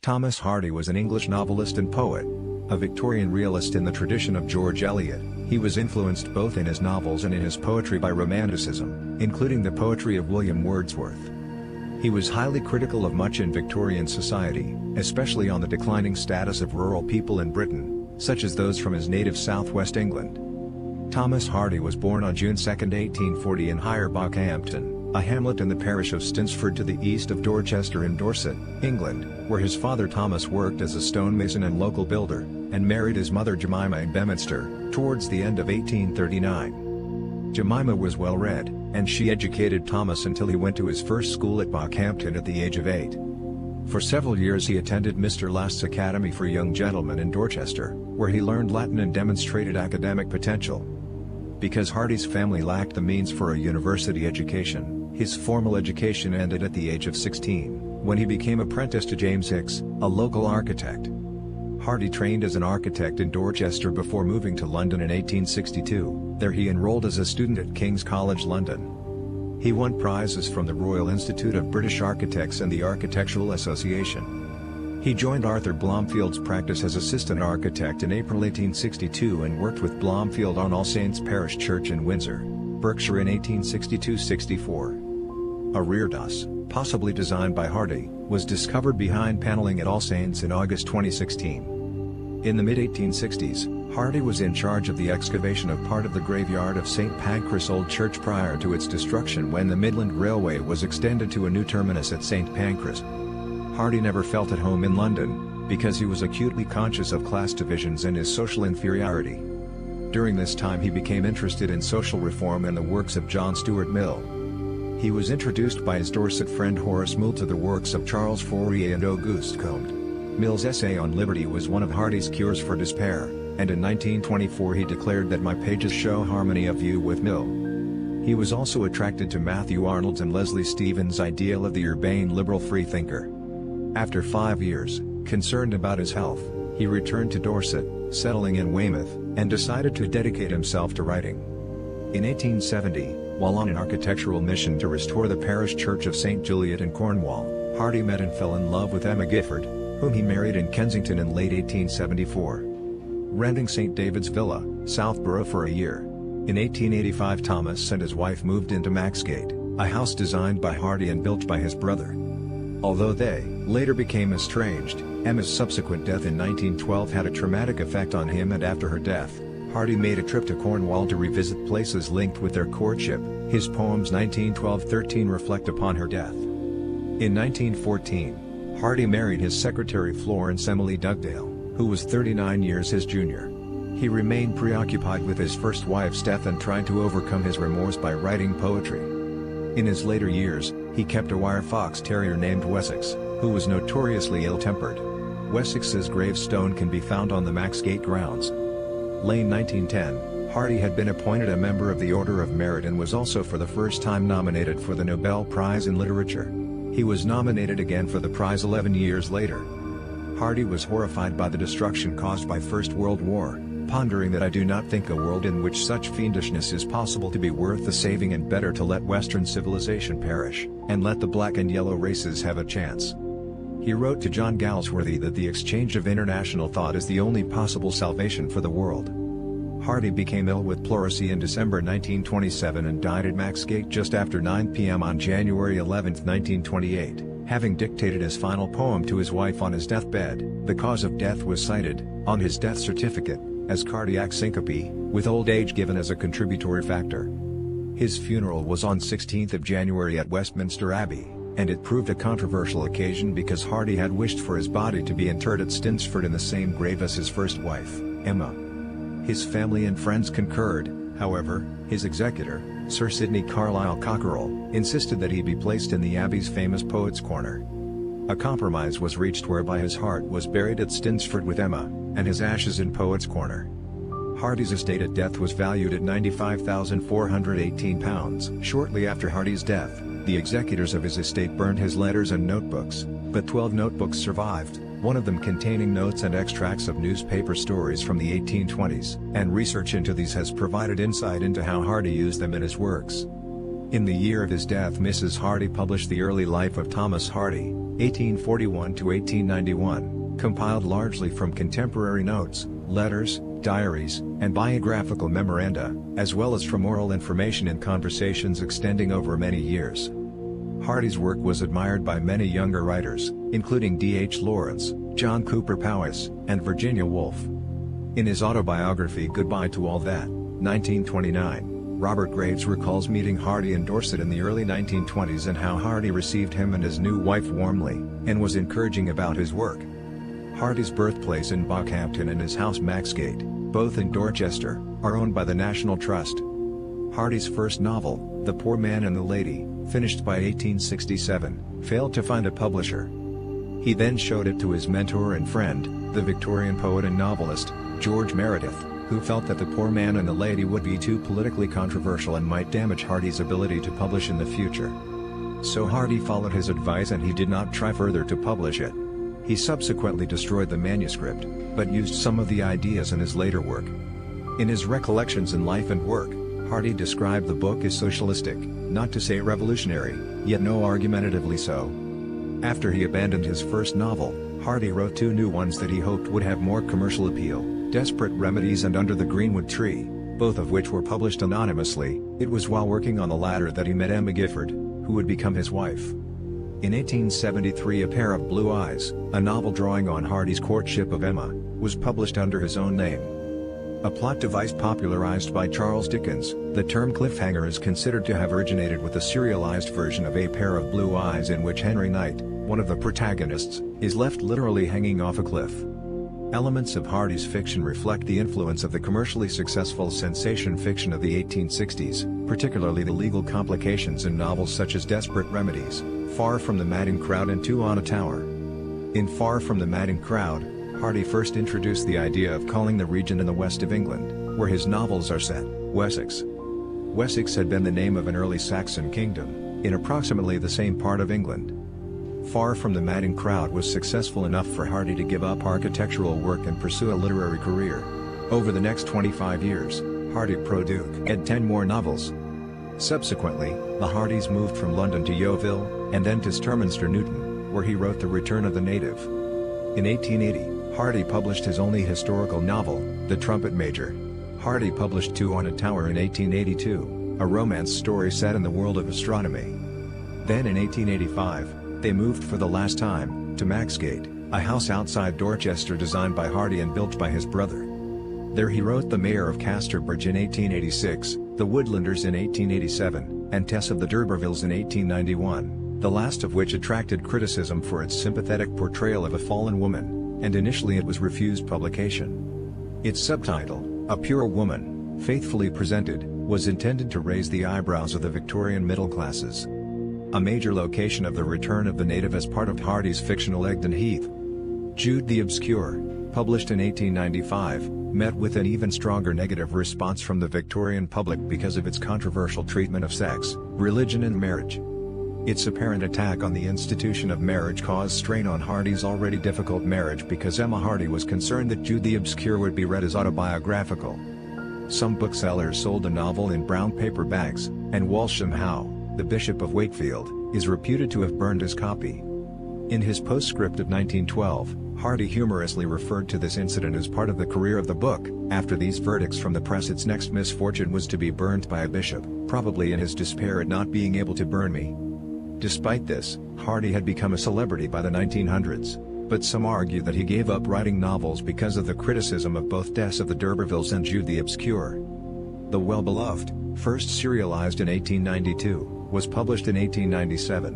Thomas Hardy was an English novelist and poet. A Victorian realist in the tradition of George Eliot, he was influenced both in his novels and in his poetry by Romanticism, including the poetry of William Wordsworth. He was highly critical of much in Victorian society, especially on the declining status of rural people in Britain, such as those from his native southwest England. Thomas Hardy was born on June 2, 1840 in Higher Bockhampton, a hamlet in the parish of Stinsford to the east of Dorchester in Dorset, England, where his father Thomas worked as a stonemason and local builder, and married his mother Jemima in Beaminster, towards the end of 1839. Jemima was well read, and she educated Thomas until he went to his first school at Bockhampton at the age of 8. For several years he attended Mr. Last's Academy for Young Gentlemen in Dorchester, where he learned Latin and demonstrated academic potential. Because Hardy's family lacked the means for a university education, his formal education ended at the age of 16, when he became apprenticed to James Hicks, a local architect. Hardy trained as an architect in Dorchester before moving to London in 1862, there he enrolled as a student at King's College London. He won prizes from the Royal Institute of British Architects and the Architectural Association. He joined Arthur Blomfield's practice as assistant architect in April 1862 and worked with Blomfield on All Saints Parish Church in Windsor, Berkshire in 1862-64. A reredos, possibly designed by Hardy, was discovered behind paneling at All Saints in August 2016. In the mid-1860s, Hardy was in charge of the excavation of part of the graveyard of St. Pancras Old Church prior to its destruction when the Midland Railway was extended to a new terminus at St. Pancras. Hardy never felt at home in London, because he was acutely conscious of class divisions and his social inferiority. During this time he became interested in social reform and the works of John Stuart Mill. He was introduced by his Dorset friend Horace Moule to the works of Charles Fourier and Auguste Comte. Mill's essay on liberty was one of Hardy's cures for despair, and in 1924 he declared that my pages show harmony of view with Mill. He was also attracted to Matthew Arnold's and Leslie Stephen's ideal of the urbane liberal freethinker. After 5 years, concerned about his health, he returned to Dorset, settling in Weymouth, and decided to dedicate himself to writing. In 1870, while on an architectural mission to restore the parish church of St. Juliet in Cornwall, Hardy met and fell in love with Emma Gifford, whom he married in Kensington in late 1874. Renting St. David's Villa, Southborough for a year. In 1885 Thomas and his wife moved into Maxgate, a house designed by Hardy and built by his brother. Although they later became estranged, Emma's subsequent death in 1912 had a traumatic effect on him, and after her death, Hardy made a trip to Cornwall to revisit places linked with their courtship. His poems 1912-13 reflect upon her death. In 1914, Hardy married his secretary Florence Emily Dugdale, who was 39 years his junior. He remained preoccupied with his first wife's death and tried to overcome his remorse by writing poetry. In his later years, he kept a wire fox terrier named Wessex, who was notoriously ill-tempered. Wessex's gravestone can be found on the Maxgate grounds. Lane 1910, Hardy had been appointed a member of the Order of Merit and was also for the first time nominated for the Nobel Prize in Literature. He was nominated again for the prize 11 years later. Hardy was horrified by the destruction caused by First World War, pondering that I do not think a world in which such fiendishness is possible to be worth the saving, and better to let Western civilization perish, and let the black and yellow races have a chance. He wrote to John Galsworthy that the exchange of international thought is the only possible salvation for the world. Hardy became ill with pleurisy in December 1927 and died at Maxgate just after 9 p.m. on January 11, 1928, having dictated his final poem to his wife on his deathbed. The cause of death was cited, on his death certificate, as cardiac syncope, with old age given as a contributory factor. His funeral was on 16th of January at Westminster Abbey, and it proved a controversial occasion because Hardy had wished for his body to be interred at Stinsford in the same grave as his first wife, Emma. His family and friends concurred, however. His executor, Sir Sidney Carlisle Cockerell, insisted that he be placed in the Abbey's famous Poets' Corner. A compromise was reached whereby his heart was buried at Stinsford with Emma, and his ashes in Poets' Corner. Hardy's estate at death was valued at £95,418. Shortly after Hardy's death, the executors of his estate burned his letters and notebooks, but 12 notebooks survived, one of them containing notes and extracts of newspaper stories from the 1820s, and research into these has provided insight into how Hardy used them in his works. In the year of his death, Mrs. Hardy published The Early Life of Thomas Hardy, 1841 to 1891, compiled largely from contemporary notes, letters, diaries, and biographical memoranda, as well as from oral information and conversations extending over many years. Hardy's work was admired by many younger writers, including D.H. Lawrence, John Cooper Powys, and Virginia Woolf. In his autobiography Goodbye to All That, 1929, Robert Graves recalls meeting Hardy in Dorset in the early 1920s and how Hardy received him and his new wife warmly, and was encouraging about his work. Hardy's birthplace in Bockhampton and his house Maxgate, both in Dorchester, are owned by the National Trust. Hardy's first novel, The Poor Man and the Lady, finished by 1867, failed to find a publisher. He then showed it to his mentor and friend, the Victorian poet and novelist, George Meredith, who felt that The Poor Man and the Lady would be too politically controversial and might damage Hardy's ability to publish in the future. So Hardy followed his advice and he did not try further to publish it. He subsequently destroyed the manuscript, but used some of the ideas in his later work. In his Recollections in Life and Work, Hardy described the book as socialistic, not to say revolutionary, yet no argumentatively so. After he abandoned his first novel, Hardy wrote two new ones that he hoped would have more commercial appeal, Desperate Remedies and Under the Greenwood Tree, both of which were published anonymously. It was while working on the latter that he met Emma Gifford, who would become his wife. In 1873, A Pair of Blue Eyes, a novel drawing on Hardy's courtship of Emma, was published under his own name. A plot device popularized by Charles Dickens, the term cliffhanger is considered to have originated with a serialized version of A Pair of Blue Eyes in which Henry Knight, one of the protagonists, is left literally hanging off a cliff. Elements of Hardy's fiction reflect the influence of the commercially successful sensation fiction of the 1860s, particularly the legal complications in novels such as Desperate Remedies, Far from the Madding Crowd and Two on a Tower. In Far from the Madding Crowd, Hardy first introduced the idea of calling the region in the west of England, where his novels are set, Wessex. Wessex had been the name of an early Saxon kingdom, in approximately the same part of England. Far from the Madding Crowd was successful enough for Hardy to give up architectural work and pursue a literary career. Over the next 25 years, Hardy produced 10 more novels. Subsequently, the Hardys moved from London to Yeovil, and then to Sturminster Newton, where he wrote The Return of the Native. In 1880, Hardy published his only historical novel, The Trumpet Major. Hardy published Two on a Tower in 1882, a romance story set in the world of astronomy. Then in 1885, they moved for the last time, to Maxgate, a house outside Dorchester designed by Hardy and built by his brother. There he wrote The Mayor of Casterbridge in 1886, The Woodlanders in 1887, and Tess of the D'Urbervilles in 1891, the last of which attracted criticism for its sympathetic portrayal of a fallen woman, and initially it was refused publication. Its subtitle, A Pure Woman, Faithfully Presented, was intended to raise the eyebrows of the Victorian middle classes. A major location of The Return of the Native as part of Hardy's fictional Egdon Heath. Jude the Obscure, published in 1895, met with an even stronger negative response from the Victorian public because of its controversial treatment of sex, religion and marriage. Its apparent attack on the institution of marriage caused strain on Hardy's already difficult marriage because Emma Hardy was concerned that Jude the Obscure would be read as autobiographical. Some booksellers sold the novel in brown paper bags, and Walsham Howe, the Bishop of Wakefield, is reputed to have burned his copy. In his postscript of 1912, Hardy humorously referred to this incident as part of the career of the book. After these verdicts from the press, its next misfortune was to be burned by a bishop, probably in his despair at not being able to burn me. Despite this, Hardy had become a celebrity by the 1900s, but some argue that he gave up writing novels because of the criticism of both Tess of the D'Urbervilles and Jude the Obscure. The Well-Beloved, first serialized in 1892, was published in 1897.